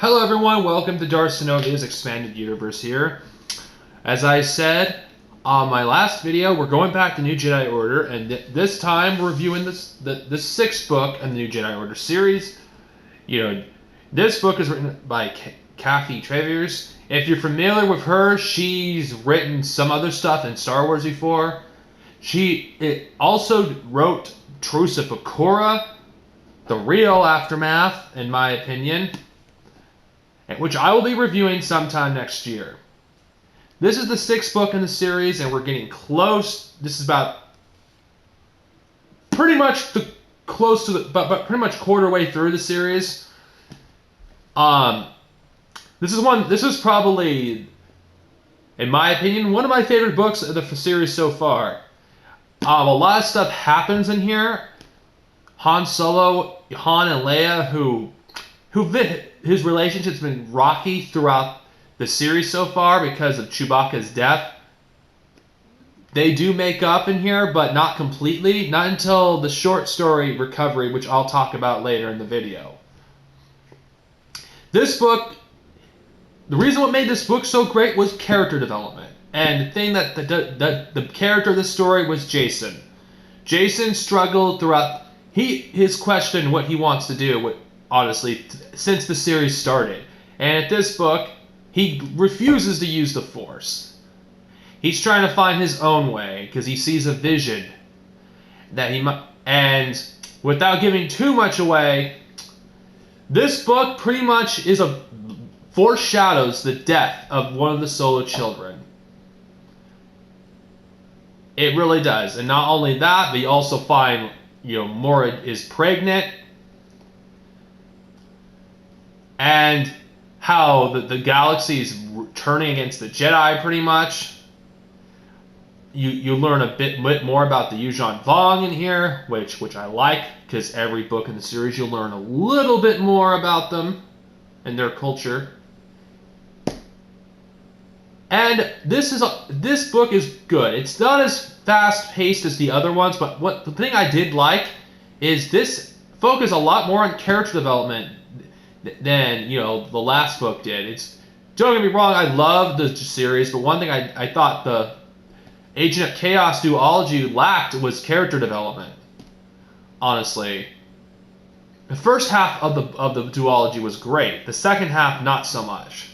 Hello everyone, welcome to Darcinovia's Expanded Universe here. As I said on my last video, we're going back to New Jedi Order, and this time we're reviewing the sixth book in the New Jedi Order series. This book is written by Kathy Travers. If you're familiar with her, she's written some other stuff in Star Wars before. She also wrote Truce of Pakora, the real aftermath, in my opinion, which I will be reviewing sometime next year. This is the sixth book in the series, and we're getting close. This is about pretty much but pretty much quarter way through the series. This is probably, in my opinion, one of my favorite books of the series so far. A lot of stuff happens in here. Han and Leia, whose relationship's been rocky throughout the series so far because of Chewbacca's death. They do make up in here, but not completely. Not until the short story Recovery, which I'll talk about later in the video. This book, the reason what made this book so great was character development. And the thing that the character of the story was Jason. Jason struggled throughout his question what he wants to do, honestly, since the series started. And at this book, he refuses to use the Force. He's trying to find his own way because he sees a vision that and without giving too much away, this book pretty much foreshadows the death of one of the Solo children. It really does. And not only that, but you also find, Mora is pregnant. And how the galaxy is turning against the Jedi, pretty much. You learn a bit more about the Yuuzhan Vong in here, which I like, because every book in the series you'll learn a little bit more about them and their culture. And this book is good. It's not as fast-paced as the other ones, but the thing I did like is this focus a lot more on character development than the last book did. Don't get me wrong, I love the series, but one thing I thought the Agent of Chaos duology lacked was character development. Honestly, the first half of the duology was great. The second half, not so much.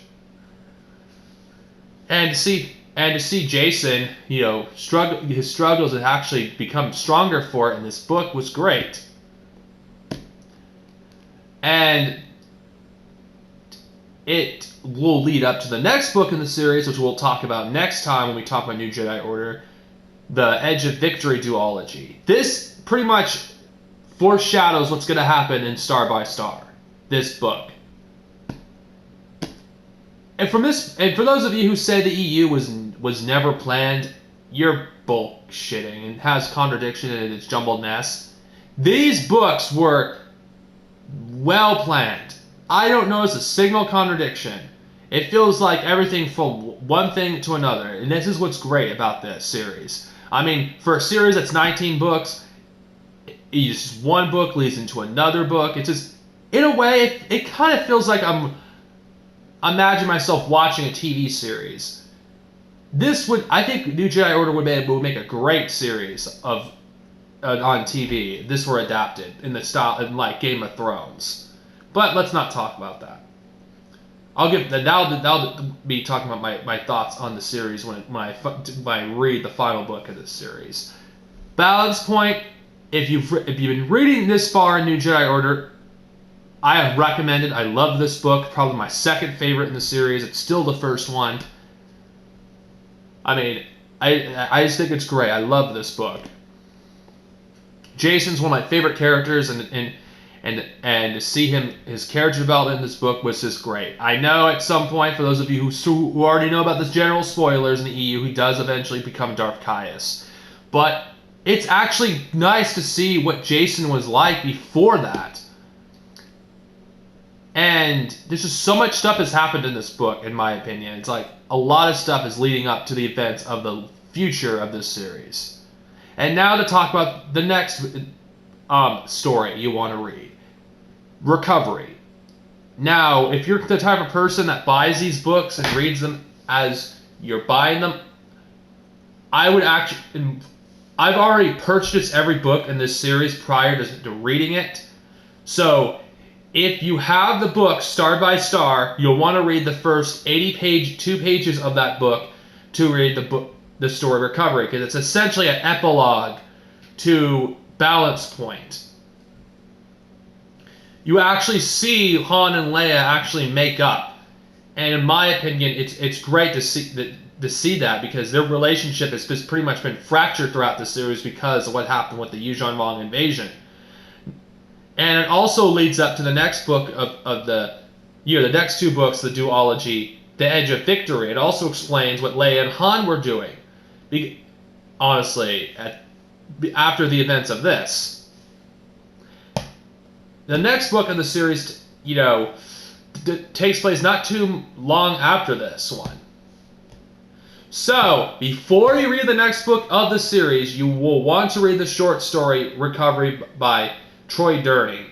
And to see Jason, his struggles and actually become stronger for it in this book was great. And it will lead up to the next book in the series, which we'll talk about next time when we talk about New Jedi Order, the Edge of Victory duology. This pretty much foreshadows what's going to happen in Star by Star, this book. And for those of you who say the EU was never planned, you're bullshitting and has contradiction in its jumbled mess. These books were well planned. I don't notice a single contradiction. It feels like everything from one thing to another, and this is what's great about this series. I mean, for a series that's 19 books, just one book leads into another book. It's just, in a way, it kind of feels like imagine myself watching a TV series. I think New Jedi Order would make a great series on TV if this were adapted in the style like Game of Thrones. But let's not talk about that. That'll be talking about my thoughts on the series when I read the final book of this series. Balance point: if you've been reading this far in New Jedi Order, I have recommended. I love this book. Probably my second favorite in the series. It's still the first one. I mean, I just think it's great. I love this book. Jason's one of my favorite characters, and to see his character development in this book was just great. I know at some point, for those of you who already know about the general spoilers in the EU, he does eventually become Darth Caius. But it's actually nice to see what Jason was like before that. And there's just so much stuff has happened in this book, in my opinion. It's like a lot of stuff is leading up to the events of the future of this series. And now to talk about the next story you want to read. Recovery. Now, if you're the type of person that buys these books and reads them as you're buying them, I would actually... I've already purchased every book in this series prior to reading it. So, if you have the book star by star, you'll want to read the first 2 pages of that book to read the story Recovery, because it's essentially an epilogue to Balance Point. You actually see Han and Leia actually make up, and in my opinion, it's great to see that because their relationship has just pretty much been fractured throughout the series because of what happened with the Yuuzhan Vong invasion. And it also leads up to the next book of the next 2 books, the duology, The Edge of Victory. It also explains what Leia and Han were doing, honestly, after the events of this. The next book in the series, takes place not too long after this one. So, before you read the next book of the series, you will want to read the short story Recovery by Troy Durning.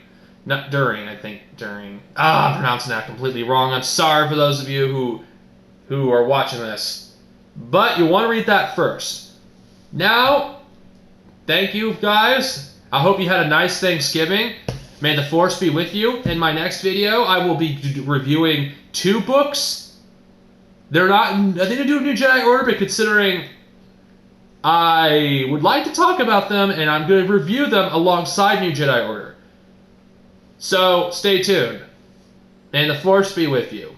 Not During, I think. During. I'm pronouncing that completely wrong. I'm sorry for those of you who are watching this. But you want to read that first. Now, thank you guys. I hope you had a nice Thanksgiving. May the Force be with you. In my next video, I will be reviewing 2 books. They didn't do New Jedi Order, but considering I would like to talk about them, and I'm going to review them alongside New Jedi Order. So, stay tuned. May the Force be with you.